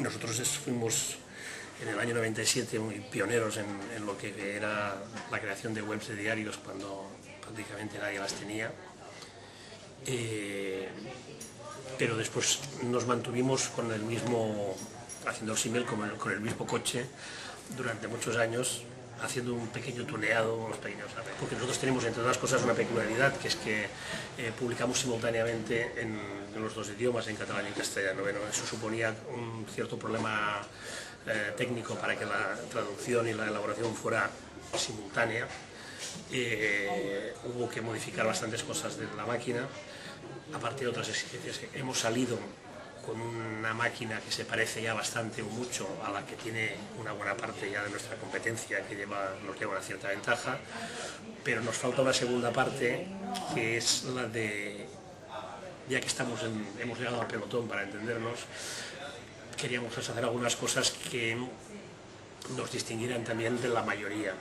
Nosotros fuimos en el año 97 muy pioneros en lo que era la creación de webs de diarios cuando prácticamente nadie las tenía. Pero después nos mantuvimos con el mismo, haciendo el símil con el mismo coche durante muchos años, haciendo un pequeño tuneado, porque nosotros tenemos, entre otras cosas, una peculiaridad, que es que publicamos simultáneamente en los dos idiomas, en catalán y en castellano. Bueno, eso suponía un cierto problema técnico para que la traducción y la elaboración fuera simultánea. Hubo que modificar bastantes cosas de la máquina, aparte de otras exigencias. Hemos salido con una máquina que se parece ya bastante o mucho a la que tiene una buena parte ya de nuestra competencia, que nos lleva una cierta ventaja, pero nos falta una segunda parte, que es la de, ya que hemos llegado al pelotón, para entendernos, queríamos hacer algunas cosas que nos distinguieran también de la mayoría.